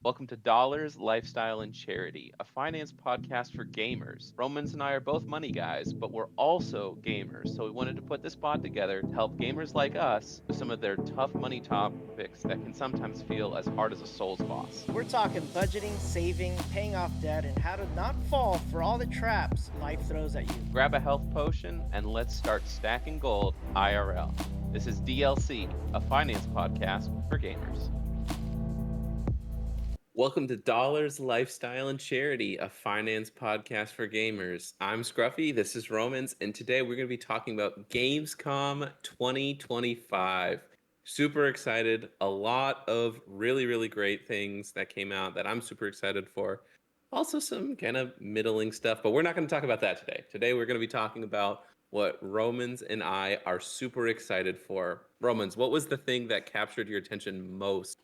Welcome to Dollars, Lifestyle, and Charity, a finance podcast for gamers. Romans and I are both money guys, but we're also gamers, so we wanted to put this pod together to help gamers like us with some of their tough money topics that can sometimes feel as hard as a Souls boss. We're talking budgeting, saving, paying off debt, and how to not fall for all the traps life throws at you. Grab a health potion and let's start stacking gold IRL. This is DLC, a finance podcast for gamers. Welcome to Dollars, Lifestyle, and Charity, a finance podcast for gamers. I'm Scruffy, this is Romans, and today we're going to be talking about Gamescom 2025. Super excited. A lot of really great things that came out that I'm super excited for. Also some kind of middling stuff, but we're not going to talk about that today. Today we're going to be talking about what Romans and I are super excited for. Romans, what was the thing that captured your attention most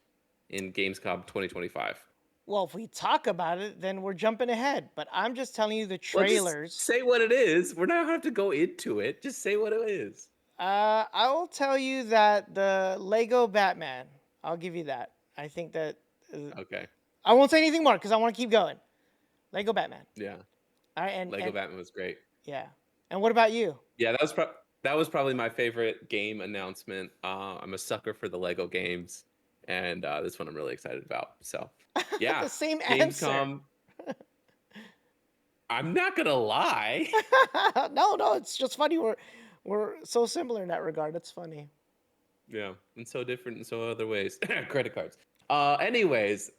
in Gamescom 2025? Well, if we talk about it, then we're jumping ahead. But I'm just telling you the Well, just trailers. say what it is. We're not going to have to go into it. Just say what it is. I will tell you that the Lego Batman. I'll give you that. I think that. Okay. I won't say anything more because I want to keep going. Lego Batman. Yeah. All right, and Lego Batman was great. Yeah. And what about you? Yeah, that was probably my favorite game announcement. I'm a sucker for the Lego games, and this one I'm really excited about. So, yeah, The same answer. Gamescom. I'm not gonna lie. No, it's just funny. We're so similar in that regard. It's funny. Yeah, and so different in so other ways. Credit cards. Anyways,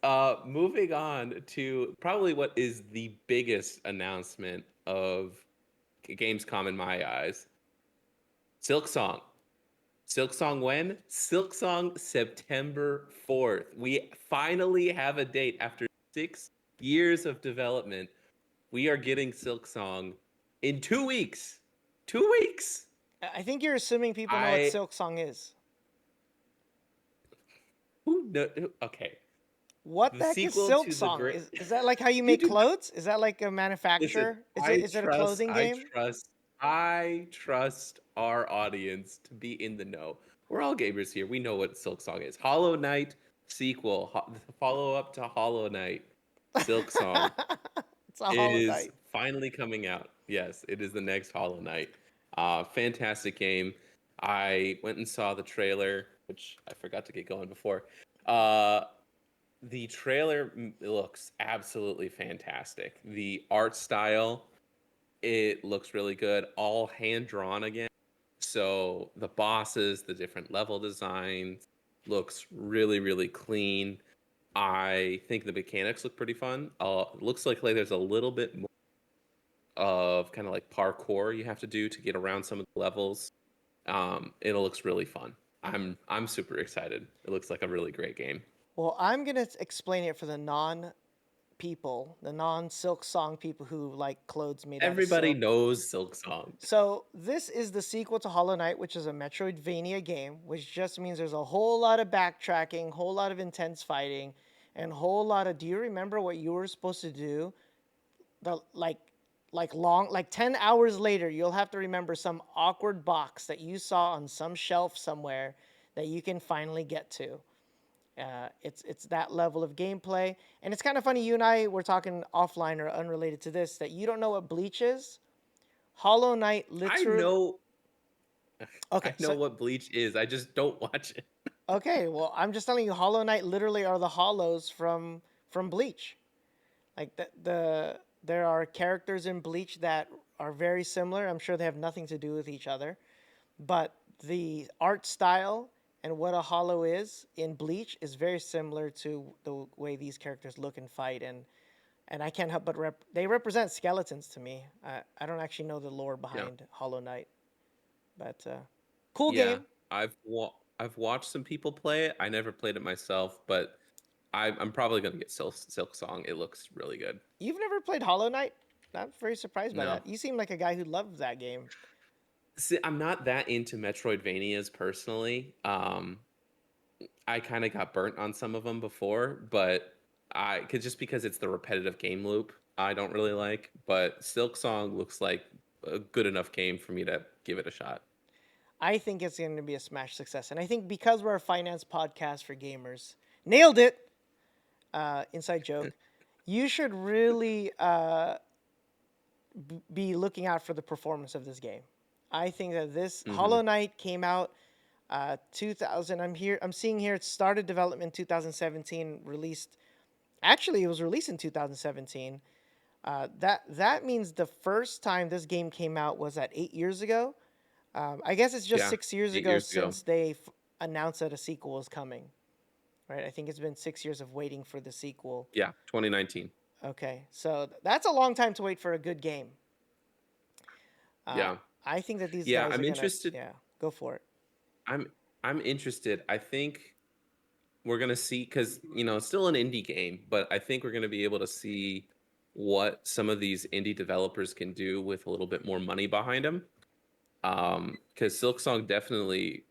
moving on to probably what is the biggest announcement of Gamescom in my eyes. Silksong. Silksong when? Silksong September 4th. We finally have a date after 6 years of development. We are getting Silksong in 2 weeks. 2 weeks. I think you're assuming people know what Silk Song is. Who know? Okay. What the heck is Silk Song? Is that like how you make clothes? Is that like a manufacturer? Is it a clothing game? I trust our audience to be in the know. We're all gamers here. We know what Silksong is. Hollow Knight sequel, follow up to Hollow Knight. Silksong is finally coming out. Yes, it is the next Hollow Knight. Fantastic game. I went and saw the trailer, which I forgot to get going before. The trailer looks absolutely fantastic. The art style, it looks really good. All hand drawn again. So the bosses, the different level designs looks really clean. I think the mechanics look pretty fun. It looks like there's a little bit more of kind of like parkour you have to do to get around some of the levels. It looks really fun. I'm super excited. It looks like a really great game. Well, I'm gonna explain it for the non-people, the non-Silk Song people who like clothes made Everybody out of silk. knows Silksong. So this is the sequel to Hollow Knight, which is a Metroidvania game, which just means there's a whole lot of backtracking, whole lot of intense fighting, and whole lot of. Do you remember what you were supposed to do? Like 10 hours later, you'll have to remember some awkward box that you saw on some shelf somewhere that you can finally get to. It's that level of gameplay, and it's kind of funny. You and I were talking offline or unrelated to this that you don't know what Bleach is. Hollow Knight literally. I know. Okay, I know what Bleach is. I just don't watch it. Okay, well, I'm just telling you, Hollow Knight literally are the hollows from Bleach. Like there are characters in Bleach that are very similar. I'm sure they have nothing to do with each other, but the art style and what a hollow is in Bleach is very similar to the way these characters look and fight, and I can't help but they represent skeletons to me. I don't actually know the lore behind Hollow Knight, but cool game. I've watched some people play it. I never played it myself, but I'm probably gonna get Silksong. It looks really good. You've never played Hollow Knight? I'm very surprised by that. You seem like a guy who loves that game. See, I'm not that into Metroidvanias personally. I kind of got burnt on some of them before, but just because it's the repetitive game loop, I don't really like. But Silksong looks like a good enough game for me to give it a shot. I think it's going to be a smash success, and I think because we're a finance podcast for gamers, nailed it. inside joke. You should really be looking out for the performance of this game. I think that this Hmm. Hollow Knight came out 2000. I'm seeing here. It started development in 2017. Released. Actually, it was released in 2017. That means the first time this game came out was at 8 years ago. I guess it's just Yeah, 6 years eight ago years ago. since they announced that a sequel is coming. Right? I think it's been 6 years of waiting for the sequel. Yeah, 2019. Okay, so that's a long time to wait for a good game. Uh, Yeah, I think that these yeah. guys I'm are gonna, interested. yeah, go for it. I'm I'm interested. I think we're gonna see because it's still an indie game, but I think we're gonna be able to see what some of these indie developers can do with a little bit more money behind them. Because Silksong definitely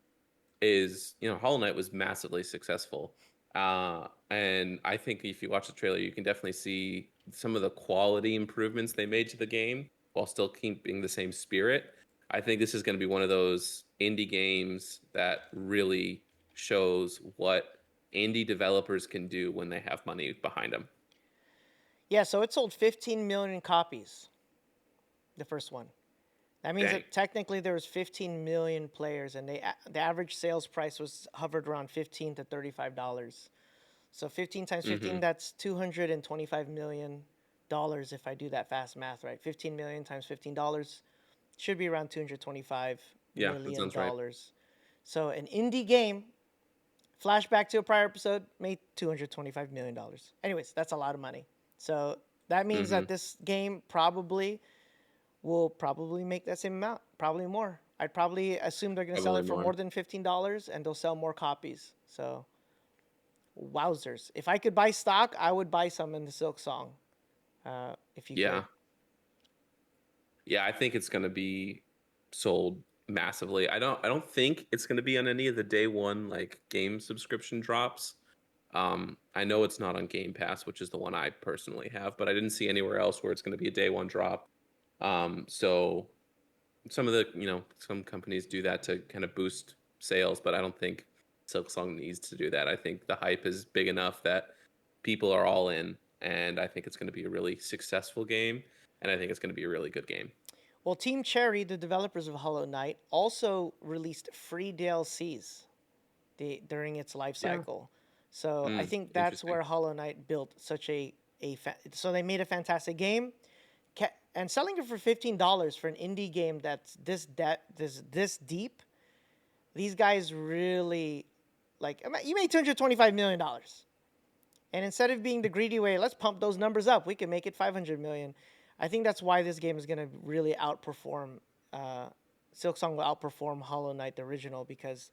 is, Hollow Knight was massively successful. And I think if you watch the trailer, you can definitely see some of the quality improvements they made to the game while still keeping the same spirit. I think this is going to be one of those indie games that really shows what indie developers can do when they have money behind them. Yeah, so it sold 15 million copies, the first one. That means Dang. that technically there was 15 million players, and the average sales price was hovered around $15 to $35. So 15 times 15, Hmm. that's $225 million if I do that fast math right. 15 million times $15 should be around 225 Yeah, that million sounds right. dollars. So an indie game, flashback to a prior episode, made $225 million. Anyways, that's a lot of money. So that means Hmm. that this game will probably make that same amount, probably more. I'd probably assume they're going to sell Probably it for more. more than $15 and they'll sell more copies. So, wowzers. If I could buy stock, I would buy some in the Silk Song if you could. Yeah. Yeah, I think it's going to be sold massively. I don't think it's going to be on any of the day one like game subscription drops. I know it's not on Game Pass, which is the one I personally have, but I didn't see anywhere else where it's going to be a day one drop. So some of some companies do that to kind of boost sales, but I don't think Silksong needs to do that. I think the hype is big enough that people are all in, and I think it's going to be a really successful game, and I think it's going to be a really good game. Well, Team Cherry, the developers of Hollow Knight, also released free DLCs during its life Yeah. cycle. So I think that's Interesting. where Hollow Knight built such so they made a fantastic game, and selling it for $15 for an indie game that's this deep. These guys really like you made $225 million, and instead of being the greedy way, let's pump those numbers up. We can make it 500 million. I think that's why this game is going to really outperform. Uh, Silksong will outperform Hollow Knight the original because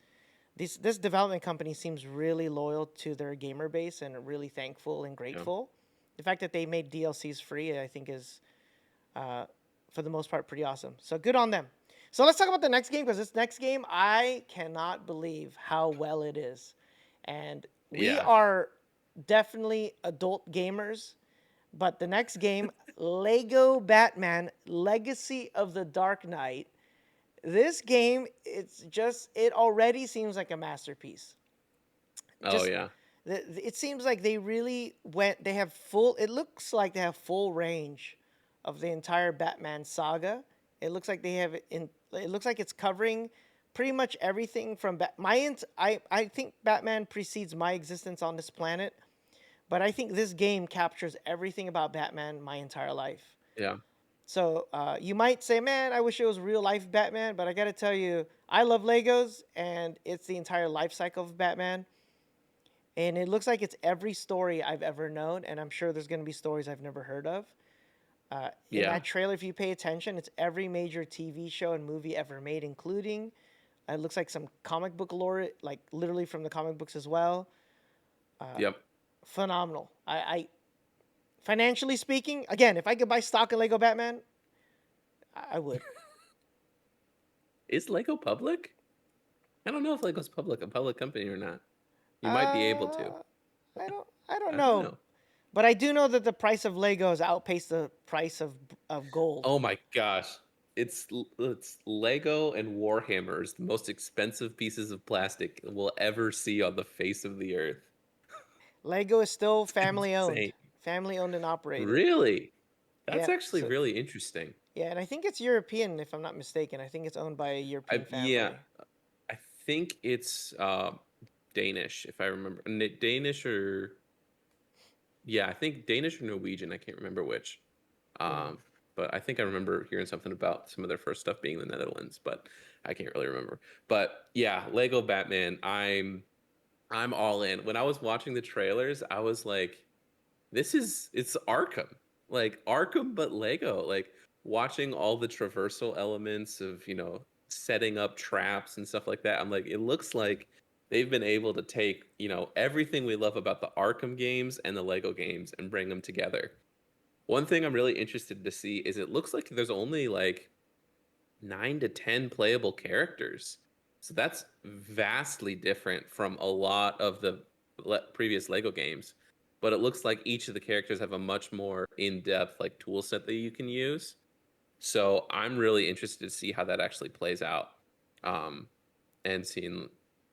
this development company seems really loyal to their gamer base and really thankful and Yeah. grateful. The fact that they made DLCs free, I think, is uh, for the most part pretty awesome. So good on them. So let's talk about the next game because this next game I cannot believe how well it is, and we Yeah. are definitely adult gamers. But the next game, Lego Batman: Legacy of the Dark Knight. This game, it already seems like a masterpiece. Oh Just yeah. it seems like they really went. They have full. It looks like they have full range of the entire Batman saga. It looks like they have it in. It looks like it's covering pretty much everything from I think Batman precedes my existence on this planet, but I think this game captures everything about Batman my entire life. Yeah. So you might say, "Man, I wish it was real life Batman," but I got to tell you, I love Legos, and it's the entire life cycle of Batman. And it looks like it's every story I've ever known, and I'm sure there's going to be stories I've never heard of. In Yeah. that trailer, if you pay attention, it's every major TV show and movie ever made, including it looks like some comic book lore, like literally from the comic books as well. Yep. Phenomenal. Financially speaking, again, if I could buy stock in Lego Batman, I would. Is Lego public? I don't know if Lego's a public company or not. You might be able to. Uh, I don't I don't know, know. but I do know that the price of Legos outpaced the price of gold. Oh my gosh. It's Lego and Warhammers, the most expensive pieces of plastic we'll ever see on the face of the earth. Lego is still Insane. family owned and operated. Really? That's Yeah, actually so really interesting. yeah, and I think it's European if I'm not mistaken. I think it's owned by a European Yeah, family. I think it's Danish, if I remember. Danish or yeah, I think Danish or Norwegian. I can't remember which. Hmm. Um, but I think I remember hearing something about some of their first stuff being in the Netherlands, but I can't really remember. But yeah, Lego Batman. I'm all in. When I was watching the trailers, I was like, it's Arkham. Like Arkham but Lego. Like watching all the traversal elements of, setting up traps and stuff like that. I'm like, it looks like they've been able to take, everything we love about the Arkham games and the Lego games and bring them together. One thing I'm really interested to see is it looks like there's only like 9 to 10 playable characters. So that's vastly different from a lot of the previous Lego games. But it looks like each of the characters have a much more in-depth like tool set that you can use. So I'm really interested to see how that actually plays out. Um, and seeing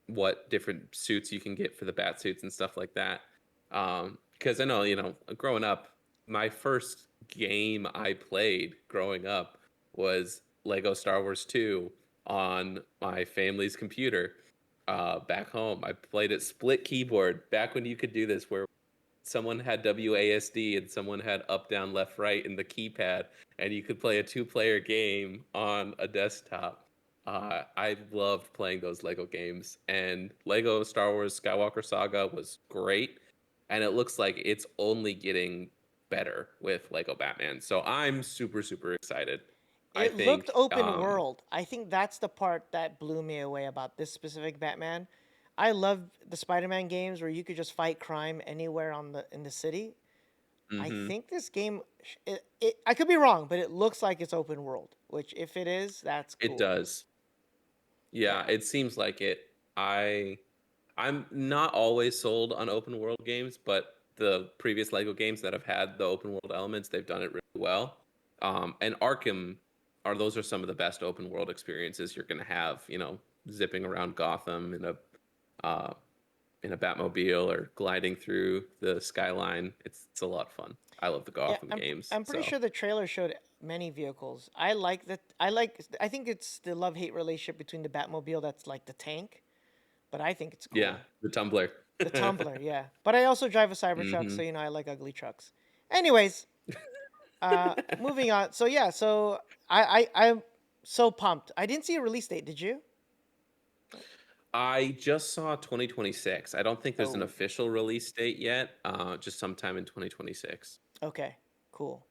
what different suits you can get for the bat suits and stuff like that. Because I know, growing up, my first game I played growing up was Lego Star Wars 2 on my family's computer back home. I played it split keyboard back when you could do this, where someone had WASD and someone had up, down, left, right in the keypad, and you could play a two-player game on a desktop. I loved playing those Lego games, and Lego Star Wars Skywalker Saga was great, and it looks like it's only getting better with Lego Batman. So I'm super, super excited. I It looked think, open world. I think that's the part that blew me away about this specific Batman. I loved the Spider-Man games where you could just fight crime anywhere in the city. I mhm, think this game, I could be wrong, but it looks like it's open world. Which, if it is, that's it cool. does. Yeah, Yeah, it seems like it. I'm not always sold on open world games, but the previous Lego games that have had the open world elements, they've done it really well. And Arkham those are some of the best open world experiences you're going to have. Zipping around Gotham uh, in a Batmobile or gliding through the skyline. It's a lot of fun. I love the yeah. Gotham games. I'm pretty So sure the trailer showed many vehicles. I like that. I think it's the love hate relationship between the Batmobile that's like the tank, but I think it's yeah, cool. the Tumbler. The Tumbler, yeah. But I also drive a Cybertruck, hmm so I like ugly trucks. Anyways, moving on. So yeah, so I'm so pumped. I didn't see a release date. Did you? I just saw 2026. I don't think there's an Oh, official release date yet. Just sometime in 2026. okay, cool.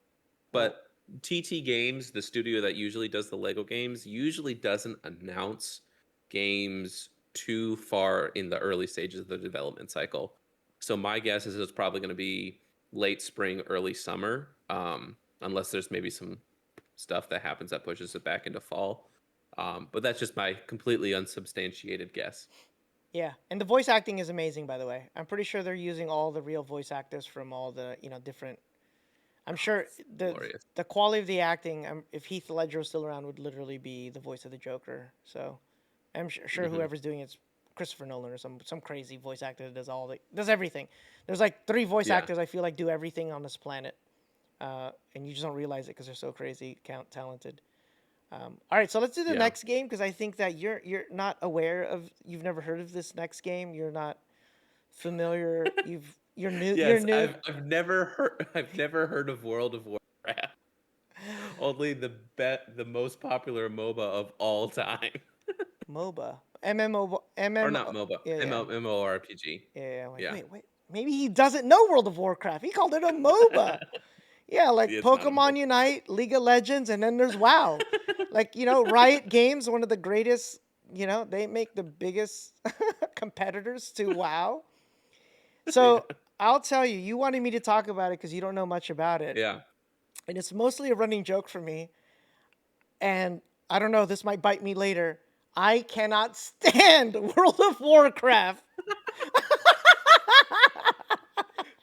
Well, But TT Games, the studio that usually does the Lego games, usually doesn't announce games too far in the early stages of the development cycle. So my guess is it's probably going to be late spring, early summer, unless there's maybe some stuff that happens that pushes it back into fall. But that's just my completely unsubstantiated guess. yeah, and the voice acting is amazing, by the way. I'm pretty sure they're using all the real voice actors from all the different. I'm Oh, sure it's the glorious. the quality of the acting. If Heath Ledger was still around, would literally be the voice of the Joker. So I'm sure hmm whoever's doing it's Christopher Nolan or some crazy voice actor that does everything. There's like three voice Yeah, actors I feel like do everything on this planet, and you just don't realize it because they're so crazy talented. All right, so let's do the yeah. next game because I think that you're not aware of you've never heard of this next game. You're not familiar. You're Yes, new. I've never heard of World of Warcraft. Only the most popular MOBA of all time. MOBA, MMO, Or MM. not MOBA, Yeah, yeah, MMORPG. yeah, yeah. Like, Yeah. wait. Maybe he doesn't know World of Warcraft. He called it a MOBA. Yeah, like It's not a Pokemon MOBA. Unite, League of Legends, and then there's WoW. Like, Riot Games, one of the greatest, they make the biggest competitors to WoW. Yeah. So I'll tell you, you wanted me to talk about it because you don't know much about it. Yeah. And it's mostly a running joke for me. And I don't know, this might bite me later. I cannot stand World of Warcraft.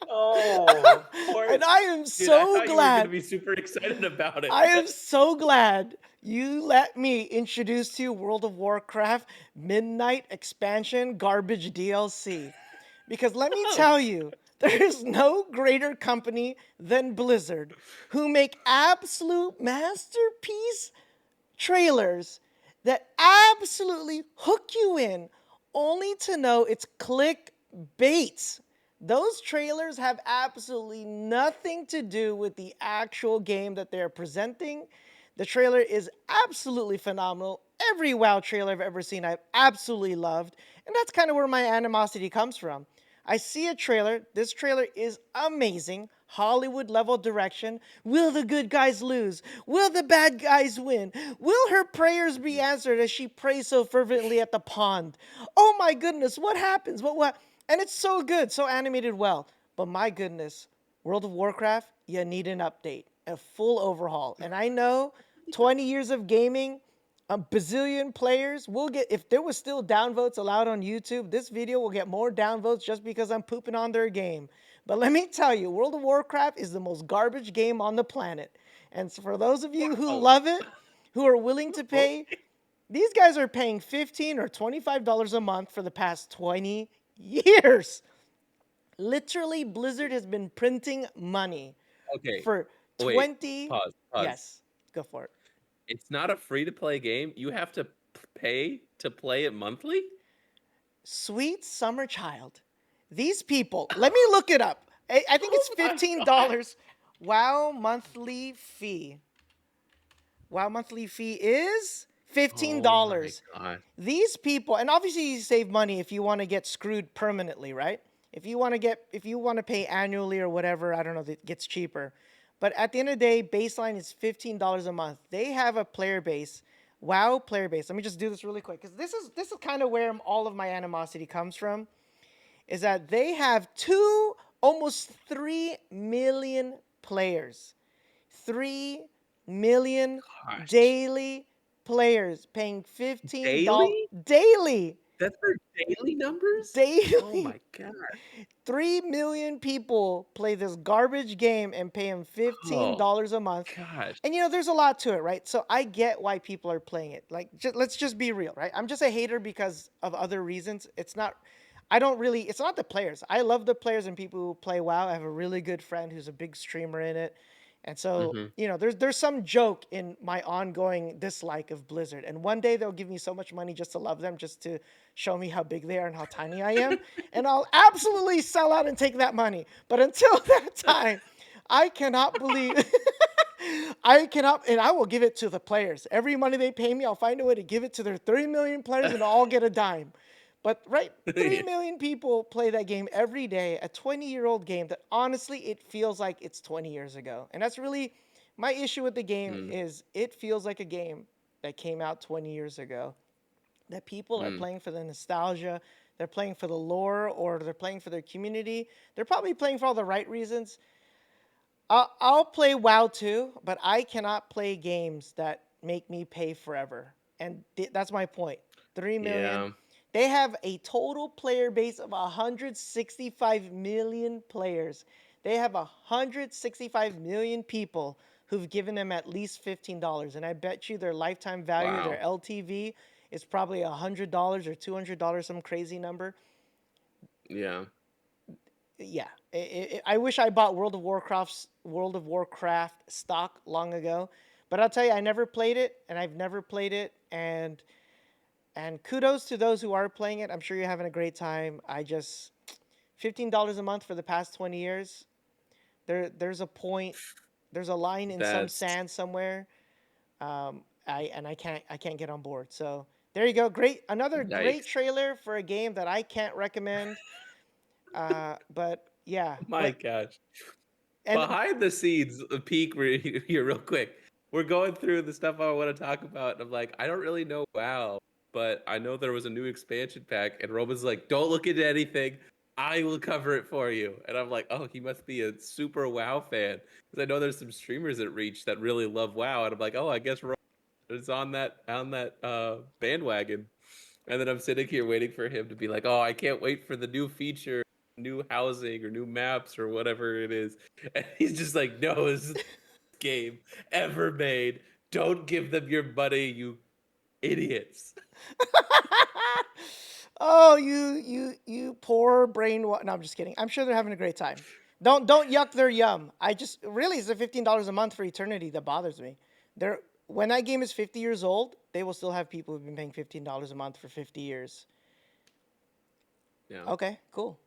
Oh, poor And I am dude. I so thought you were gonna glad. be super excited about it. I am so glad you let me introduce to you World of Warcraft Midnight Expansion Garbage DLC. Because let me tell you, There's no greater company than Blizzard, who make absolute masterpiece trailers that absolutely hook you in, only to know it's clickbait. Those trailers have absolutely nothing to do with the actual game that they're presenting. The trailer is absolutely phenomenal. Every WoW trailer I've ever seen, I've absolutely loved. And that's kind of where my animosity comes from. I see a trailer. This trailer is amazing. Hollywood level direction. Will the good guys lose? Will the bad guys win? Will her prayers be answered as she prays so fervently at the pond? Oh my goodness, what happens? What? And it's so good, so animated well. But my goodness, World of Warcraft, you need an update, a full overhaul. And I know 20 years of gaming, a bazillion players will get, if there was still downvotes allowed on YouTube, this video will get more downvotes just because I'm pooping on their game. But let me tell you, World of Warcraft is the most garbage game on the planet. And so for those of you who Wow. love it, who are willing to pay, these guys are paying $15 or $25 a month for the past 20 years. Literally, Blizzard has been printing money Okay. for Wait. 20. Pause. Yes, go for it. It's not a free-to-play game. You have to pay to play it monthly? Sweet summer child. These people, let me look it up. I think it's Oh my $15. WoW monthly fee. WoW monthly fee is $15. Oh my god. These people, and obviously you save money if you want to get screwed permanently, right? If you want to pay annually or whatever, I don't know, it gets cheaper. But at the end of the day, baseline is $15 a month. They have a player base, WoW player base. Let me just do this really quick because this is kind of where all of my animosity comes from. Is that they have almost 3 million players. 3 million Gosh. daily players paying $15 Daily? daily. That's their daily numbers? Oh Daily. my god. 3 million people play this garbage game and pay them Oh $15 a month. gosh. And there's a lot to it, right? So I get why people are playing it. Like, let's just be real, right? I'm just a hater because of other reasons. It's not the players. I love the players and people who play WoW. I have a really good friend who's a big streamer in it. And so, Mm-hmm. there's some joke in my ongoing dislike of Blizzard. And one day they'll give me so much money just to love them, just to show me how big they are and how tiny I am. And I'll absolutely sell out and take that money. But until that time, I cannot believe I cannot, and I will give it to the players. Every money they pay me, I'll find a way to give it to their 3 million players and I'll get a dime. But right, 3 million people play that game every day, a 20-year-old game that honestly it feels like it's 20 years ago. And that's really my issue with the game Mm, is it feels like a game that came out 20 years ago. That people are mm. playing for the nostalgia, they're playing for the lore, or they're playing for their community. They're probably playing for all the right reasons. I'll play WoW too, but I cannot play games that make me pay forever. And that's my point. 3 million. Yeah. They have a total player base of 165 million players. They have 165 million people who've given them at least $15. And I bet you their lifetime value, their Wow. LTV, is probably $100 or $200, some crazy number. Yeah. Yeah, I wish I bought World of Warcraft stock long ago, but I'll tell you, I never played it, and I've never played it, and kudos to those who are playing it. I'm sure you're having a great time. I just $15 a month for the past 20 years. There's a point, there's a line in some That's sand somewhere. I can't get on board. So there you go. Another great yikes. trailer for a game that I can't recommend. But yeah, My gosh. and Behind the scenes, a peek here real quick. We're going through the stuff I want to talk about, and I'm like, I don't really know WoW, but I know there was a new expansion pack, and Roman's like, don't look into anything. I will cover it for you. And I'm like, oh, he must be a super WoW fan. Because I know there's some streamers at Reach that really love WoW, and I'm like, oh, I guess Roman is on that bandwagon. And then I'm sitting here waiting for him to be like, oh, I can't wait for the new feature, new housing, or new maps, or whatever it is. And he's just like, no, this is the best game ever made. Don't give them your money, you idiots. Oh, you poor brain. No, I'm just kidding. I'm sure they're having a great time. Don't yuck their yum. I just really it's the $15 a month for eternity that bothers me. They're when that game is 50 years old, they will still have people who've been paying $15 a month for 50 years. Yeah, Okay, cool.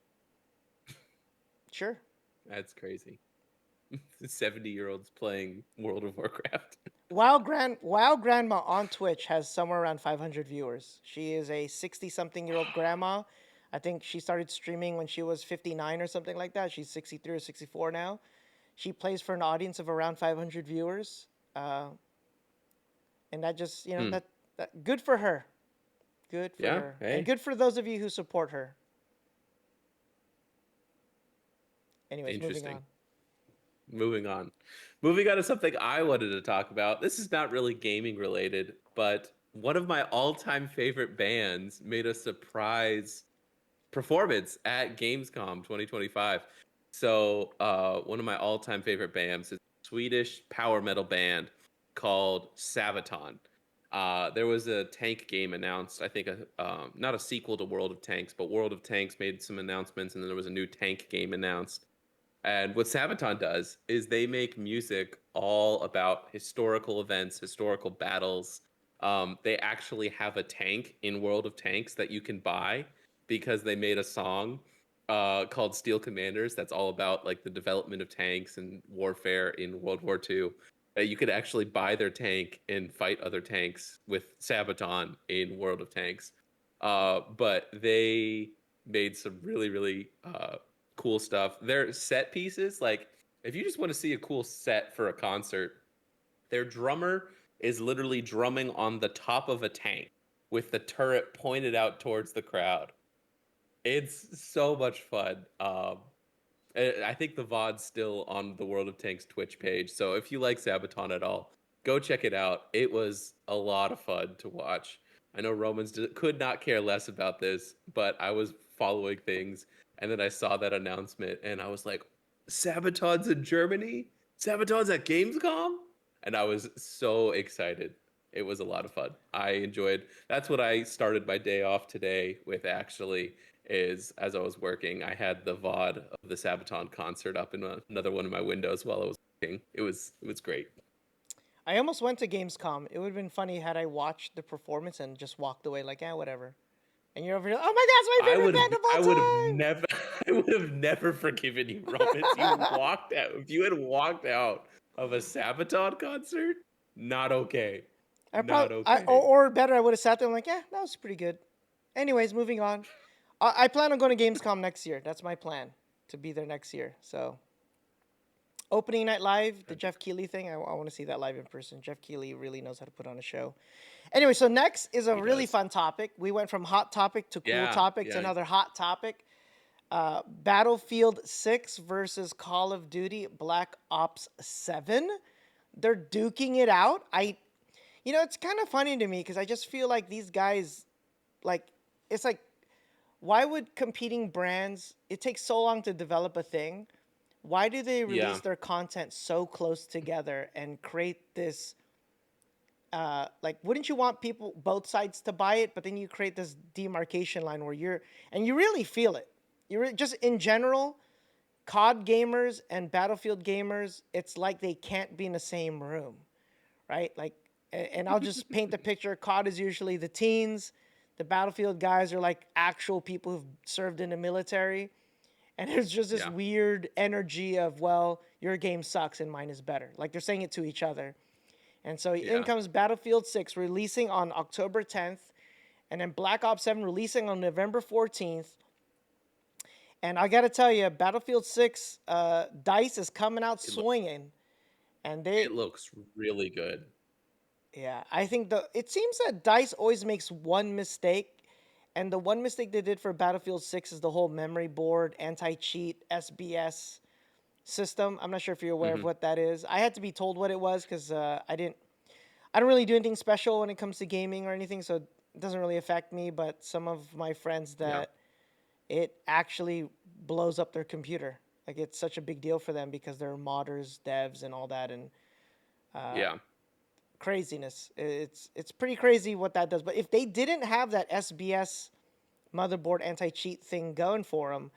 Sure. that's crazy. 70-year-olds playing World of Warcraft. WoW Grandma on Twitch has somewhere around 500 viewers. She is a 60-something-year-old grandma. I think she started streaming when she was 59 or something like that. She's 63 or 64 now. She plays for an audience of around 500 viewers. Uh, and that just, Hmm. that good for her. Good for Yeah. her. And Hey. good for those of you who support her. Anyways, moving Interesting. on. Moving on. Moving on to something I wanted to talk about. This is not really gaming related, but one of my all-time favorite bands made a surprise performance at Gamescom 2025. So, one of my all-time favorite bands is a Swedish power metal band called Sabaton. There was a tank game announced. I think not a sequel to World of Tanks, but World of Tanks made some announcements, and then there was a new tank game announced. And what Sabaton does is they make music all about historical events, historical battles. They actually have a tank in World of Tanks that you can buy because they made a song called Steel Commanders that's all about like the development of tanks and warfare in World War II. You could actually buy their tank and fight other tanks with Sabaton in World of Tanks. But they made some really, really cool stuff. Their set pieces, like if you just want to see a cool set for a concert, their drummer is literally drumming on the top of a tank with the turret pointed out towards the crowd. It's so much fun. I think the VOD's still on the World of Tanks Twitch page. So if you like Sabaton at all, go check it out. It was a lot of fun to watch. I know could not care less about this, but I was following things and then I saw that announcement and I was like, Sabaton's in Germany? Sabaton's at Gamescom? And I was so excited. It was a lot of fun. I enjoyed. That's what I started my day off today with actually is as I was working, I had the VOD of the Sabaton concert up in another one of my windows while I was working. It was great. I almost went to Gamescom. It would have been funny had I watched the performance and just walked away like, yeah, whatever. And you're over here, oh my god, it's my favorite band of I would have all time. never I would have never forgiven you, Romans. You walked out. If you had walked out of a Sabaton concert, not okay. I probably, Not okay. or better, I would have sat there and like, yeah, that was pretty good. Anyways, moving on. I plan on going to Gamescom next year. That's my plan to be there next year. So, opening night live, the Jeff Keighley thing, I want to see that live in person. Jeff Keighley really knows how to put on a show. Anyway, so next is a He really does. fun topic. We went from hot topic to cool Yeah, topic to yeah. another hot topic. Battlefield 6 versus Call of Duty Black Ops 7. They're duking it out. It's kind of funny to me because I just feel like these guys, like, it's like, why would competing brands, it takes so long to develop a thing. Why do they release Yeah. their content so close together and create this like wouldn't you want people both sides to buy it, but then you create this demarcation line where you really feel it. Just in general, COD gamers and Battlefield gamers, it's like they can't be in the same room, right? Like, and I'll just paint the picture. COD is usually the teens. The Battlefield guys are like actual people who've served in the military. And there's just this Yeah. weird energy of, well, your game sucks and mine is better. Like they're saying it to each other. And so in Yeah. comes Battlefield 6 releasing on October 10th, and then Black Ops 7 releasing on November 14th. And I got to tell you, Battlefield 6 DICE is coming out It look swinging. And it looks really good. yeah, I think it seems that DICE always makes one mistake. And the one mistake they did for Battlefield 6 is the whole memory board, anti cheat, SBS system. I'm not sure if you're aware of Hmm. what that is. I had to be told what it was because I don't really do anything special when it comes to gaming or anything, so it doesn't really affect me. But some of my friends Yeah. that it actually blows up their computer. Like it's such a big deal for them because they're modders, devs, and all that, and Yeah. craziness. It's pretty crazy what that does. But if they didn't have that SBS motherboard anti-cheat thing going for them.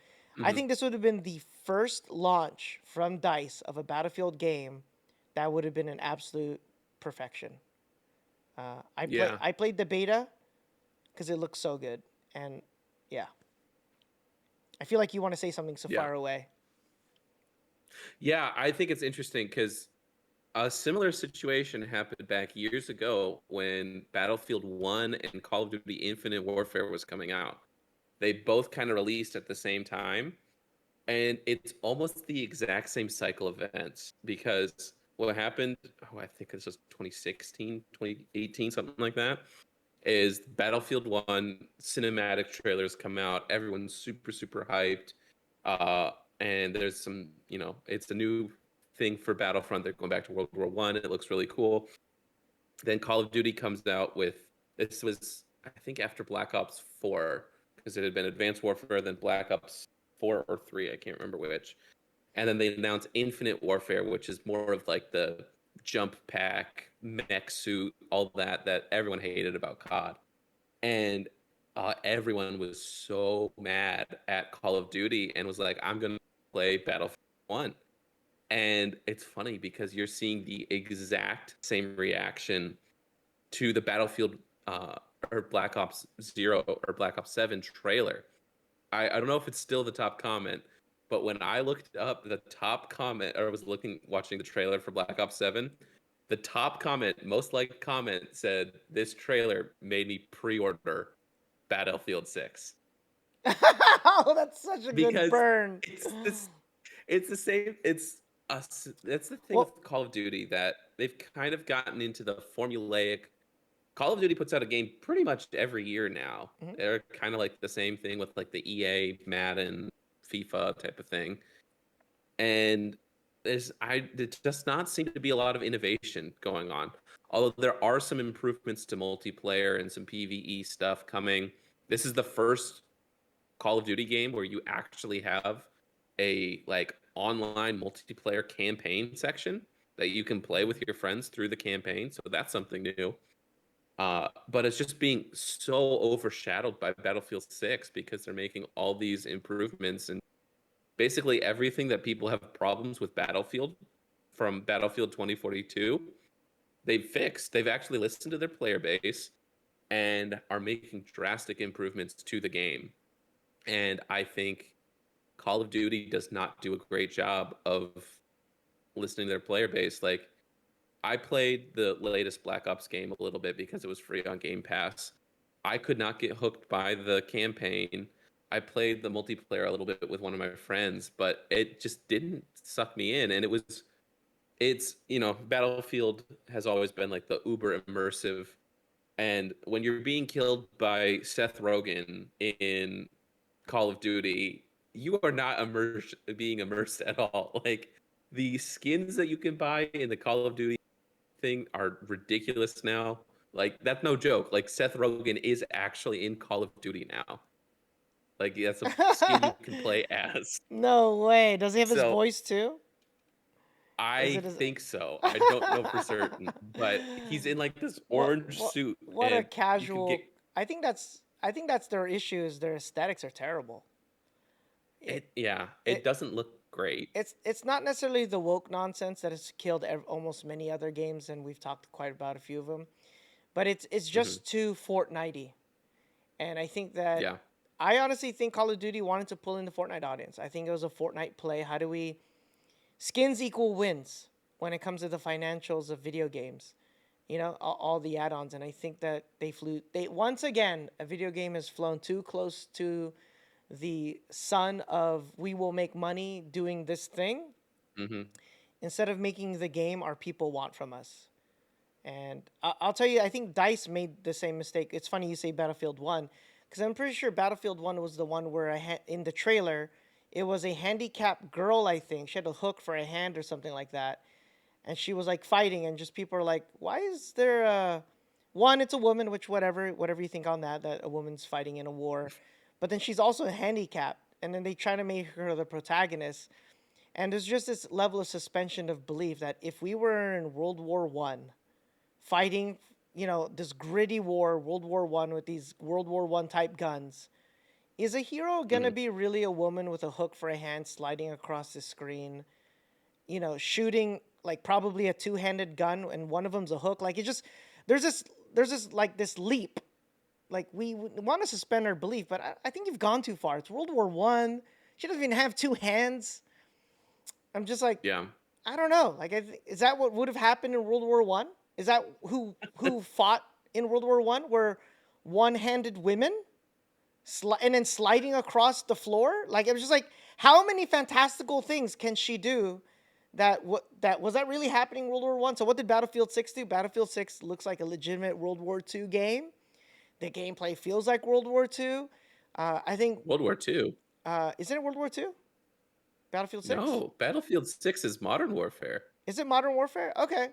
I Hmm. think this would have been the first launch from DICE of a Battlefield game that would have been an absolute perfection. Yeah, I played the beta because it looks so good, and yeah, I feel like you want to say something so yeah, far away. yeah. I think it's interesting because a similar situation happened back years ago when Battlefield 1 and Call of Duty Infinite Warfare was coming out. They both kind of released at the same time, and it's almost the exact same cycle of events because what happened, oh, I think this was 2016, 2018, something like that, is Battlefield 1 cinematic trailers come out. Everyone's super, super hyped. Uh, and there's some, it's a new thing for Battlefront. They're going back to World War One. It looks really cool. Then Call of Duty comes out with this was, I think, after Black Ops 4, because it had been Advanced Warfare, then Black Ops 4 or 3, I can't remember which. And then they announced Infinite Warfare, which is more of like the jump pack, mech suit, all that everyone hated about COD. And everyone was so mad at Call of Duty and was like, I'm going to play Battlefield 1. And it's funny because you're seeing the exact same reaction to the Battlefield uh, or Black Ops 0 or Black Ops 7 trailer. I don't know if it's still the top comment, but when I looked up the top comment, or I was watching the trailer for Black Ops 7, the top comment, most liked comment said, "This trailer made me pre-order Battlefield 6." Oh, that's such a good Because burn. it's this it's the same it's us that's the thing Well, with Call of Duty, that they've kind of gotten into the formulaic. Call of Duty puts out a game pretty much every year now. mhm. They're kind of like the same thing with like the EA, Madden, FIFA type of thing. And there does not seem to be a lot of innovation going on. Although there are some improvements to multiplayer and some PvE stuff coming. This is the first Call of Duty game where you actually have a like online multiplayer campaign section that you can play with your friends through the campaign. So that's something new. But it's just being so overshadowed by Battlefield 6 because they're making all these improvements, and basically everything that people have problems with Battlefield from Battlefield 2042, they've fixed. They've actually listened to their player base and are making drastic improvements to the game. And I think Call of Duty does not do a great job of listening to their player base. Like, I played the latest Black Ops game a little bit because it was free on Game Pass. I could not get hooked by the campaign. I played the multiplayer a little bit with one of my friends, but it just didn't suck me in. And Battlefield has always been like the uber immersive. And when you're being killed by Seth Rogen in Call of Duty, you are not being immersed at all. Like, the skins that you can buy in the Call of Duty thing are ridiculous now. Like, that's no joke. Like, Seth Rogen is actually in Call of Duty now. Like, that's a skin you can play as. No way. Does he have his So voice too? Is I it his? think so. I don't know for certain, but he's in like this what orange what suit, what a and you can get casual. I think that's their issue. Is their aesthetics are terrible. It it. Yeah, it it doesn't look great. it's not necessarily the woke nonsense that has killed almost many other games, and we've talked quite about a few of them. But it's Hmm. just too Fortnitey, and I think that Yeah. I honestly think Call of Duty wanted to pull in the Fortnite audience. I think it was a Fortnite play. How do we skins equal wins when it comes to the financials of video games? All the add-ons, and I think that they once again, a video game has flown too close to the sun of we will make money doing this thing Hmm. instead of making the game our people want from us. And I'll tell you, I think DICE made the same mistake. It's funny you say Battlefield 1, because I'm pretty sure Battlefield 1 was the one where in the trailer, it was a handicapped girl, I think. She had a hook for a hand or something like that. And she was like fighting, and just people are like, why is there a. One, it's a woman, which whatever you think on that a woman's fighting in a war. But then she's also handicapped. And then they try to make her the protagonist. And there's just this level of suspension of belief that if we were in World War One, fighting, this gritty war, World War One with these World War One type guns, Is a hero gonna Mhm. be really a woman with a hook for a hand sliding across the screen? You know, shooting like probably a two-handed gun, and one of them's a hook. Like it just there's this there's this like this leap. Like we want to suspend our belief, but I think you've gone too far. It's World War One. She doesn't even have two hands. I'm just like, Yeah. I don't know. Like, is that what would have happened in World War One? Is that who fought in World War One? Were one-handed women and then sliding across the floor? Like it was just like, how many fantastical things can she do? That was that really happening in World War One? So what did Battlefield 6 do? Battlefield 6 looks like a legitimate World War Two game. The gameplay feels like World War Two. I think World War II. isn't it World War Two? Battlefield 6? No, Battlefield 6 is Modern Warfare. Is it Modern Warfare? Okay.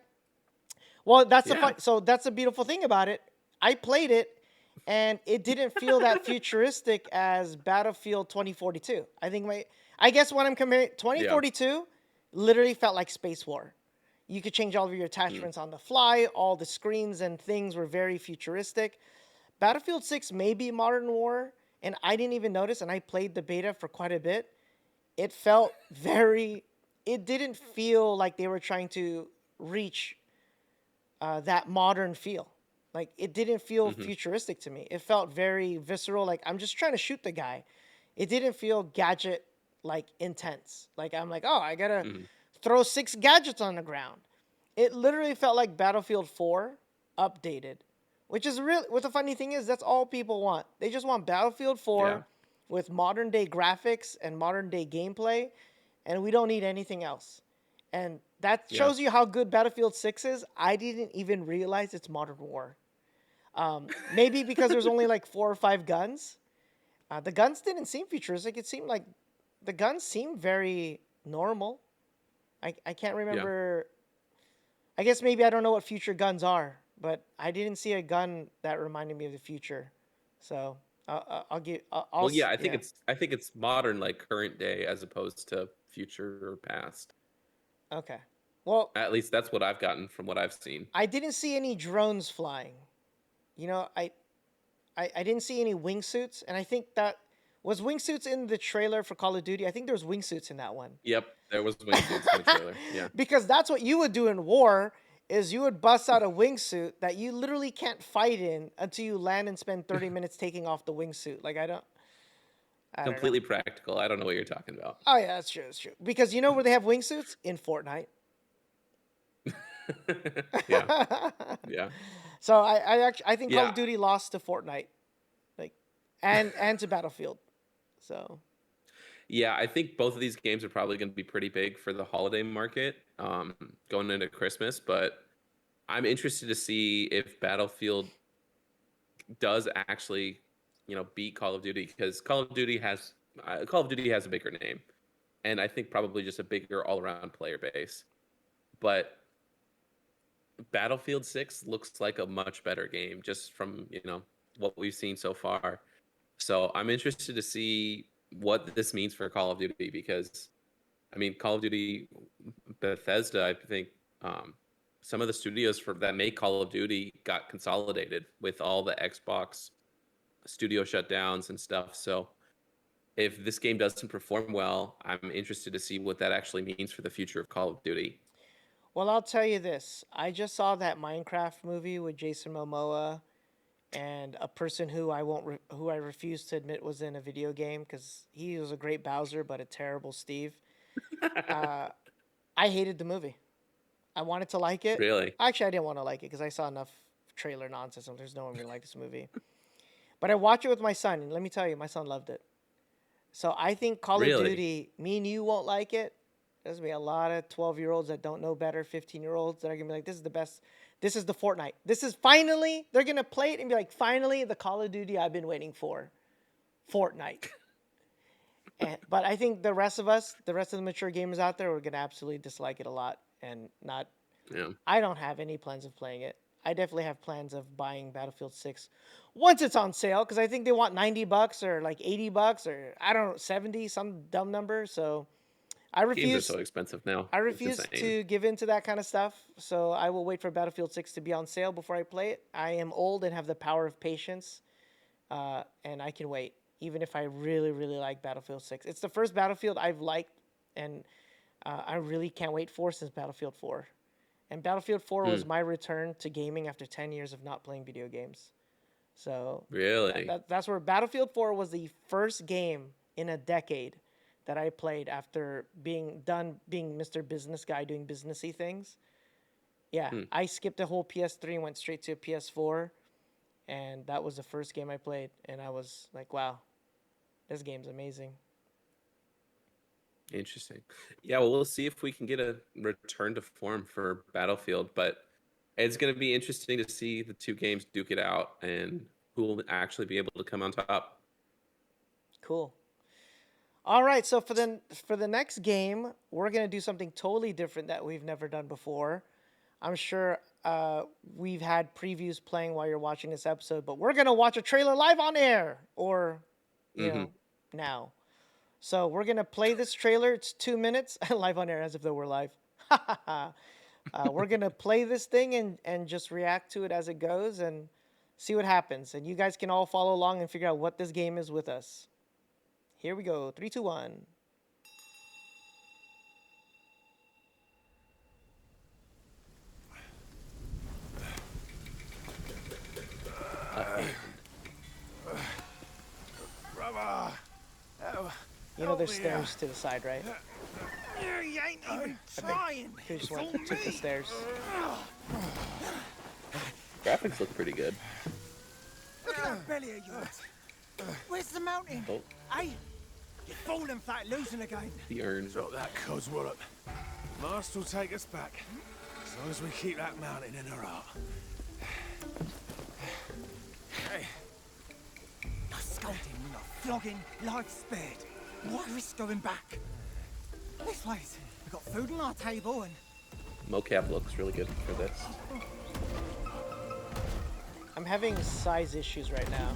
Well, that's the Yeah. fun. So that's the beautiful thing about it. I played it, and it didn't feel that futuristic as Battlefield 2042. I guess when I'm comparing Yeah. 2042, literally felt like Space War. You could change all of your Mm. attachments on the fly. All the screens and things were very futuristic. Battlefield 6 may be Modern War, and I didn't even notice. And I played the beta for quite a bit. It felt very. It didn't feel like they were trying to reach that modern feel. Like it didn't feel Mhm. futuristic to me. It felt very visceral. Like I'm just trying to shoot the guy. It didn't feel gadget like intense. Like I'm like, oh, I gotta Mhm. throw 6 gadgets on the ground. It literally felt like Battlefield 4 updated, which is really. What the funny thing is, that's all people want. They just want Battlefield Yeah. 4 with modern day graphics and modern day gameplay, and we don't need anything else. And that Yeah. shows you how good Battlefield 6 is. I didn't even realize it's Modern War. Maybe because there's only like 4 or 5 guns. The guns didn't seem futuristic. It seemed like the guns seemed very normal. I can't Yeah. remember. I guess maybe I don't know what future guns are, but I didn't see a gun that reminded me of the future. So I'll give. Well, yeah, Yeah. I think it's modern, like current day, as opposed to future or past. Okay. Well, At least that's what I've gotten from what I've seen. I didn't see any drones flying. You know, I didn't see any wingsuits, and I think that was wingsuits in the trailer for Call of Duty. I think there was wingsuits in that one. Yep, there was wingsuits in the trailer. Yeah. Because that's what you would do in war is you would bust out a wingsuit that you literally can't fight in until you land and spend 30 minutes taking off the wingsuit. Like I don't know. Completely practical. I don't know what you're talking about. Oh yeah, that's true, that's true. Because you know where they have wingsuits? In Fortnite. Yeah. Yeah. So I think Call Yeah. of Duty lost to Fortnite. Like and to Battlefield. So Yeah, I think both of these games are probably going to be pretty big for the holiday market, going into Christmas. But I'm interested to see if Battlefield does actually, beat Call of Duty, because Call of Duty has a bigger name, and I think probably just a bigger all around player base. But Battlefield 6 looks like a much better game just from what we've seen so far. So I'm interested to see what this means for Call of Duty, because I mean, Call of Duty, Bethesda, I think some of the studios that make Call of Duty got consolidated with all the Xbox studio shutdowns and stuff. So if this game doesn't perform well, I'm interested to see what that actually means for the future of Call of Duty. well, I'll tell you this. I just saw that Minecraft movie with Jason Momoa and a person who who I refuse to admit was in a video game because he was a great Bowser but a terrible Steve. Uh, I hated the movie. I wanted to like it. Really? Actually, I didn't want to like it because I saw enough trailer nonsense. And there's no one gonna like this movie. But I watched it with my son, and let me tell you, my son loved it. So I think Call of Really? Duty, me and you won't like it. There's gonna be a lot of 12-year-olds that don't know better, 15-year-olds that are gonna be like, this is the best. This is the Fortnite. This is finally, they're gonna play it and be like, finally, the Call of Duty I've been waiting for. Fortnite. But I think the rest of us, the rest of the mature gamers out there, are gonna absolutely dislike it a lot and not. Yeah. I don't have any plans of playing it. I definitely have plans of buying Battlefield 6 once it's on sale because I think they want $90 or like $80 or I don't know 70 some dumb number. So I Games are refuse. so expensive now. I It's refuse insane. to give in to that kind of stuff. So I will wait for Battlefield 6 to be on sale before I play it. I am old and have the power of patience, and I can wait. even if I really, really like Battlefield 6. It's the first Battlefield I've liked, and I really can't wait for since Battlefield 4. And Battlefield 4 was Hmm. my return to gaming after 10 years of not playing video games. So Really? that's where Battlefield 4 was the first game in a decade that I played after being done being Mr. Business Guy doing businessy things. Yeah, Hmm. I skipped a whole PS3 and went straight to a PS4, and that was the first game I played, and I was like, wow, this game's amazing. Interesting. Yeah, well, we'll see if we can get a return to form for Battlefield, but it's going to be interesting to see the two games duke it out and who will actually be able to come on top. Cool. All right, so for the next game, we're gonna do something totally different that we've never done before. I'm sure we've had previews playing while you're watching this episode, but we're gonna watch a trailer live on air, or you Hmm. know, now. So we're gonna play this trailer. It's 2 minutes live on air, as if though we're live. We're gonna play this thing and just react to it as it goes and see what happens. And you guys can all follow along and figure out what this game is with us. Here we go. Three, two, one. And Brother! Oh, You know, help there's me stairs to the side, right? You ain't even trying! Who just It's went on took the me. stairs? graphics look pretty good. Look at that belly of yours! Where's the mountain? Oh, Hey? You're falling flat, losing again. the urn. Drop that codswallop. Master will take us back. As long as we keep that mountain in her heart. Hey, You're scolding, you're flogging, life spared. Why risk going back? This ways. We've got food on our table and Mocap looks really good for this. I'm having size issues right now.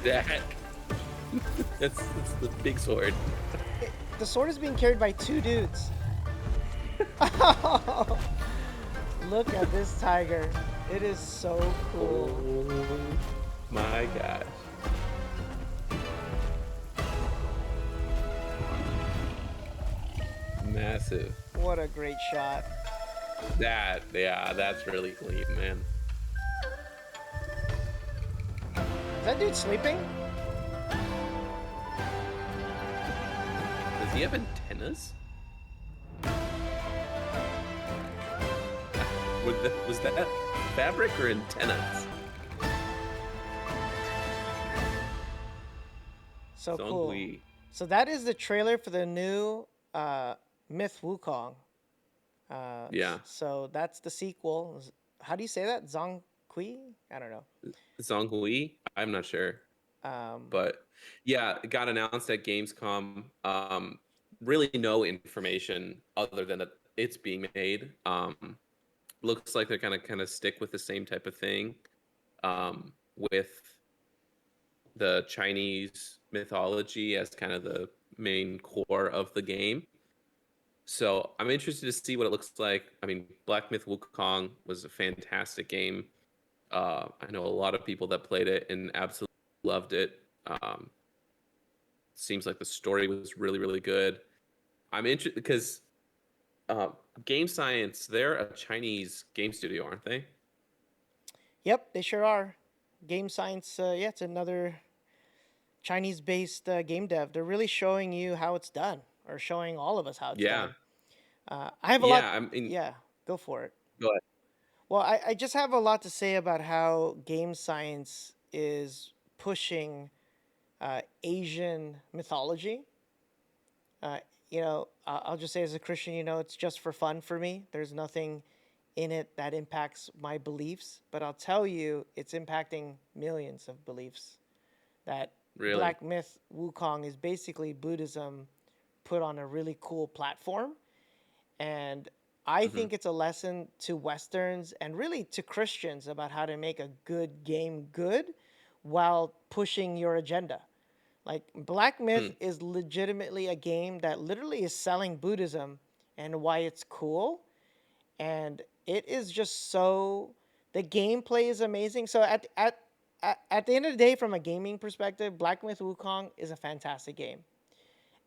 That. That's the big sword. The sword is being carried by two dudes. Look at this tiger. It is so cool. Oh my gosh. Massive. What a great shot. That's really clean, man. Is that dude sleeping? Does he have antennas? Was that fabric or antennas? So cool. Zonghui. So that is the trailer for the new Myth Wukong. Yeah. So that's the sequel. How do you say that? Zonghui? I don't know. Zonghui? I'm not sure. But yeah, it got announced at Gamescom. Really no information other than that it's being made. Looks like they're gonna kind of stick with the same type of thing, with the Chinese mythology as kind of the main core of the game. So I'm interested to see what it looks like. I mean, Black Myth Wukong was a fantastic game. I know a lot of people that played it and absolutely loved it. Seems like the story was really, really good. I'm interested because Game Science, they're a Chinese game studio, aren't they? Yep, they sure are. Game Science, yeah, it's another Chinese-based game dev. They're really showing you how it's done, or showing all of us how it's Yeah. done. I have a lot. Yeah, I mean, Yeah, go for it. go ahead. Well, I just have a lot to say about how Game Science is pushing Asian mythology. I'll just say as a Christian, it's just for fun for me. There's nothing in it that impacts my beliefs, but I'll tell you, it's impacting millions of beliefs. That Really? Black Myth Wukong is basically Buddhism put on a really cool platform. And I Hmm. think it's a lesson to Westerns and really to Christians about how to make a good game good while pushing your agenda. Like Black Myth Hmm. is legitimately a game that literally is selling Buddhism and why it's cool. and it is just so, the gameplay is amazing. So at the end of the day, from a gaming perspective, Black Myth Wukong is a fantastic game,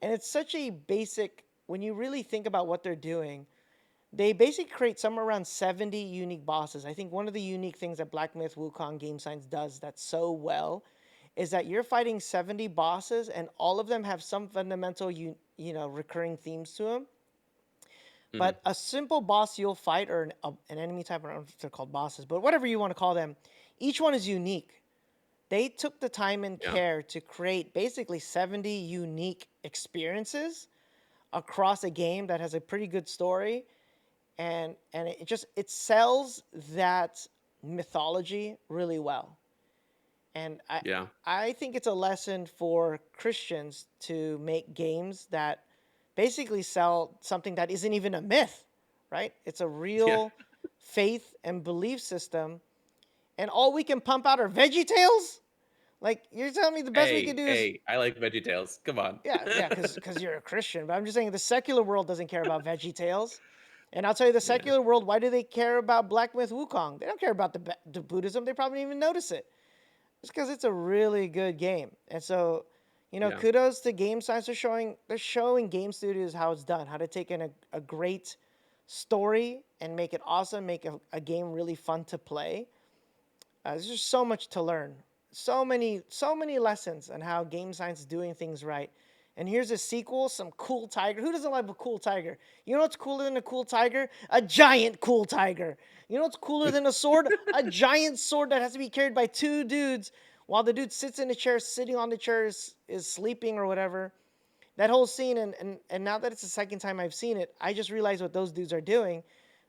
and it's such a basic. When you really think about what they're doing, they basically create somewhere around 70 unique bosses. I think one of the unique things that Black Myth Wukong Game Science does that's so well is that you're fighting 70 bosses, and all of them have some fundamental recurring themes to them. Mhm. But a simple boss you'll fight, or an enemy type, I don't know if they're called bosses, but whatever you want to call them, each one is unique. They took the time and Yeah. care to create basically 70 unique experiences across a game that has a pretty good story, and it sells that mythology really well. And Yeah. I think it's a lesson for Christians to make games that basically sell something that isn't even a myth, right? It's a Yeah. real faith and belief system, and all we can pump out are Veggie Tales. Like, you're telling me the best we could Hey, do is, hey, I like VeggieTales. Come on. yeah, because you're a Christian. But I'm just saying the secular world doesn't care about Veggie Tales. And I'll tell you, the Yeah. secular world, why do they care about Black Myth Wukong? They don't care about the Buddhism. They probably didn't even notice it. It's because it's a really good game. And so, Yeah. kudos to Game Science. They're showing game studios how it's done, how to take in a great story and make it awesome, make a game really fun to play. There's just so much to learn. So many lessons on how Game Science is doing things right. And here's a sequel, some cool tiger. Who doesn't like a cool tiger? You know what's cooler than a cool tiger? A giant cool tiger. You know what's cooler than a sword? A giant sword that has to be carried by two dudes while the dude sits in a chair, sitting on the chair is sleeping or whatever. That whole scene, and now that it's the second time I've seen it, I just realized what those dudes are doing.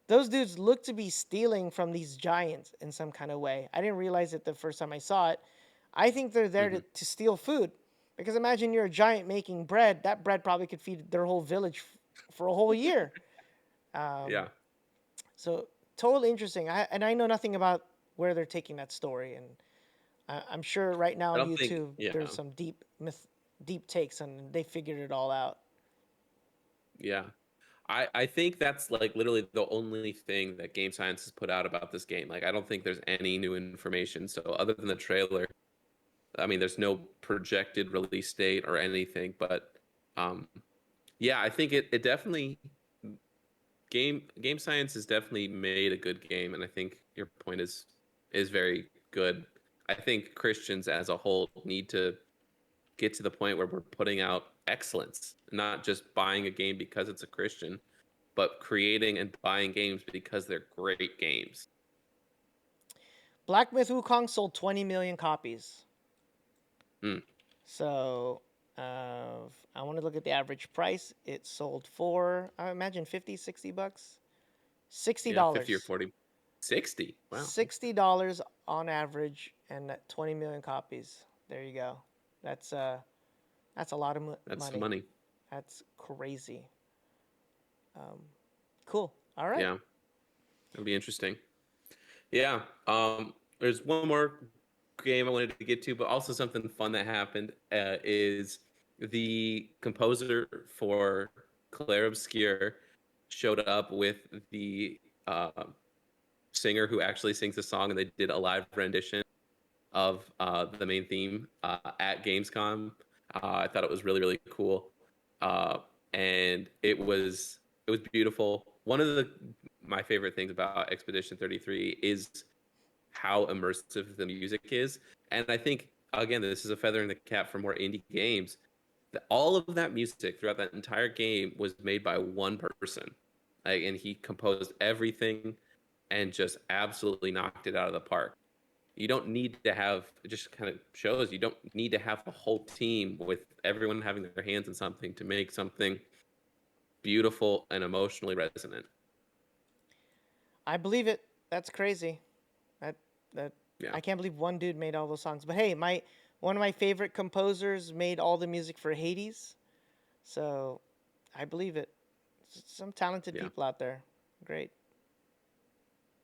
Those dudes look to be stealing from these giants in some kind of way. I didn't realize it the first time I saw it. I think they're there Mhm. to steal food. Because imagine you're a giant making bread. That bread probably could feed their whole village for a whole year. Um, Yeah. so totally interesting. And I know nothing about where they're taking that story. And I'm sure right now I on don't think. YouTube Yeah. there's some deep takes, and they figured it all out. Yeah. I think that's like literally the only thing that Game Science has put out about this game. Like, I don't think there's any new information. So, other than the trailer, I mean, there's no projected release date or anything. But um, yeah, I think it definitely Game Science has definitely made a good game, and I think your point is very good. I think Christians as a whole need to get to the point where we're putting out excellence, not just buying a game because it's a Christian, but creating and buying games because they're great games. Black Myth Wukong sold 20 million copies. Mm. So I want to look at the average price. It sold for, I imagine, 50, $60. Yeah, 50 or $60. 40. 60. Wow. $60 on average, and 20 million copies. There you go. That's that's a lot of That's some money. money. That's crazy. Um, cool. All right. Yeah. That'll be interesting. Yeah. There's one more game I wanted to get to, but also something fun that happened is the composer for Claire Obscure showed up with the uh, singer who actually sings the song, and they did a live rendition of the main theme at Gamescom. I thought it was really really cool, uh, and it was beautiful. One of my favorite things about Expedition 33 is how immersive the music is, and I think again this is a feather in the cap for more indie games. All of that music throughout that entire game was made by one person, like, and he composed everything and just absolutely knocked it out of the park. You don't need to have, it just kind of shows you don't need to have a whole team with everyone having their hands in something to make something beautiful and emotionally resonant. I believe it. That's crazy. That that Yeah. I can't believe one dude made all those songs. But hey, my one of my favorite composers made all the music for Hades. So I believe it. Some talented Yeah. people out there. Great.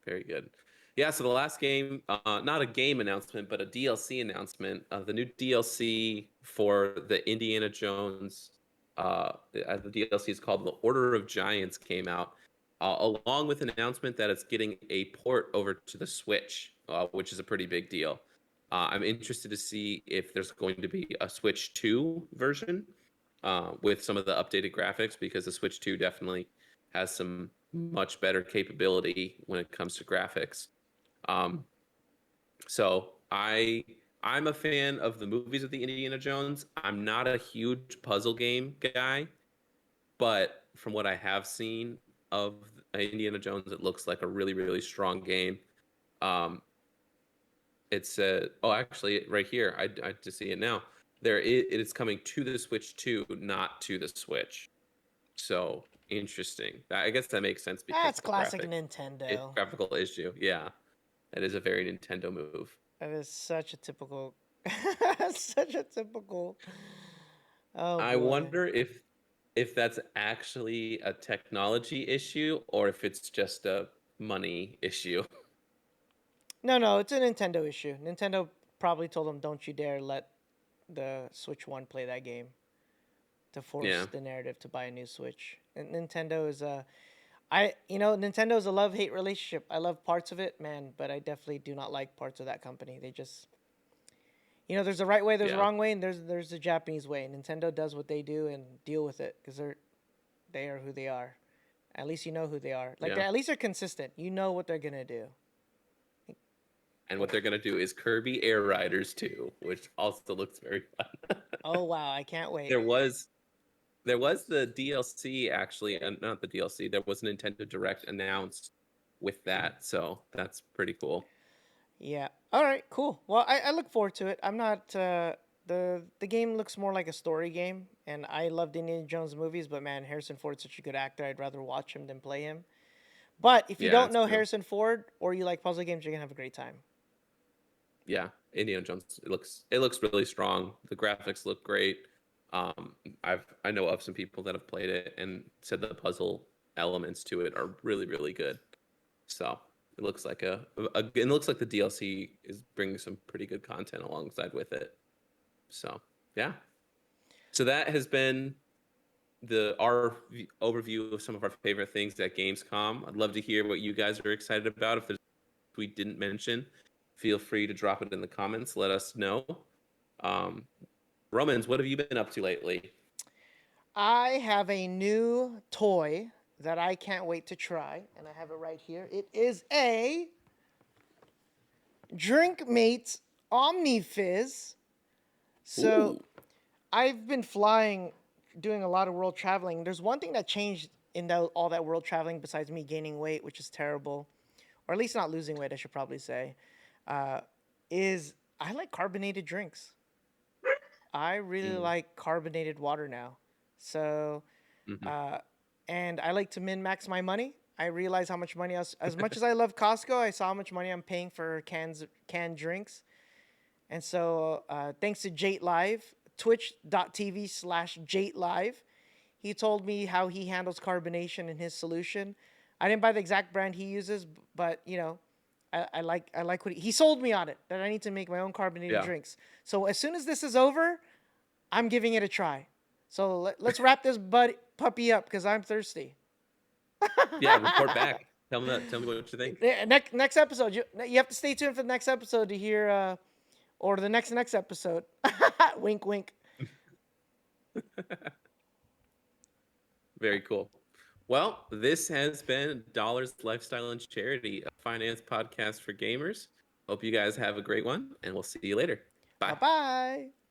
Very good. Yeah, so the last game, not a game announcement, but a DLC announcement. The new DLC for the Indiana Jones, the DLC is called The Order of Giants, came out. along with an announcement that it's getting a port over to the Switch, which is a pretty big deal. I'm interested to see if there's going to be a Switch 2 version with some of the updated graphics, because the Switch 2 definitely has some much better capability when it comes to graphics. Um, so I'm a fan of the movies of the Indiana Jones. I'm not a huge puzzle game guy, but from what I have seen of Indiana Jones, it looks like a really, really strong game. Um, it's actually right here. I just see it now. It is coming to the Switch 2, not to the Switch. So interesting. I guess that makes sense because That's of the classic Nintendo. graphical issue. Yeah, that is a very Nintendo move. That is such a typical, such a typical. Oh I boy. wonder if that's actually a technology issue or if it's just a money issue. No, it's a Nintendo issue. Nintendo probably told them, "Don't you dare let the Switch One play that game," to force Yeah. the narrative to buy a new Switch. And Nintendo is Nintendo is a love-hate relationship. I love parts of it, man, but I definitely do not like parts of that company. They just, there's a right way, there's a Yeah. wrong way, and there's a Japanese way. Nintendo does what they do and deal with it because they are who they are. At least you know who they are. Like Yeah. at least they're consistent. You know what they're gonna do. And what they're gonna do is Kirby Air Riders 2, which also looks very fun. Oh wow, I can't wait. there was the DLC actually, and not the DLC. There was a Nintendo Direct announced with that, so that's pretty cool. Yeah. All right. Cool. Well, I look forward to it. I'm not. The game looks more like a story game, and I loved Indiana Jones movies, but man, Harrison Ford's such a good actor. I'd rather watch him than play him. But if you Yeah, don't that's know true. Harrison Ford or you like puzzle games, you're gonna have a great time. Yeah, Indiana Jones. It looks really strong. The graphics look great. I know of some people that have played it and said the puzzle elements to it are really, really good. So it looks like it looks like the DLC is bringing some pretty good content alongside with it. So yeah. So that has been our overview of some of our favorite things at Gamescom. I'd love to hear what you guys are excited about. If there's we didn't mention, feel free to drop it in the comments. Let us know. Um, Romans, what have you been up to lately? I have a new toy that I can't wait to try, and I have it right here. It is a Drinkmates Omni Fizz. So Ooh, I've been flying, doing a lot of world traveling. There's one thing that changed in all that world traveling besides me gaining weight, which is terrible, or at least not losing weight, I should probably say, uh, is I like carbonated drinks. I really mm, like carbonated water now. So, mhm. uh, and I like to min max my money. I realize how much money, as much as I love Costco, I saw how much money I'm paying for canned drinks. And so, thanks to Jate Live, twitch.tv/Jate Live, he told me how he handles carbonation in his solution. I didn't buy the exact brand he uses, but I like what he sold me on it, that I need to make my own carbonated Yeah, drinks. So as soon as this is over, I'm giving it a try. So let's wrap this puppy up because I'm thirsty. yeah. Report back. Tell me what you think. Next episode, you have to stay tuned for the next episode to hear, or the next episode. Wink, wink. Very cool. Well, this has been Dollars Lifestyle and Charity, a finance podcast for gamers. Hope you guys have a great one, and we'll see you later. Bye Bye. bye.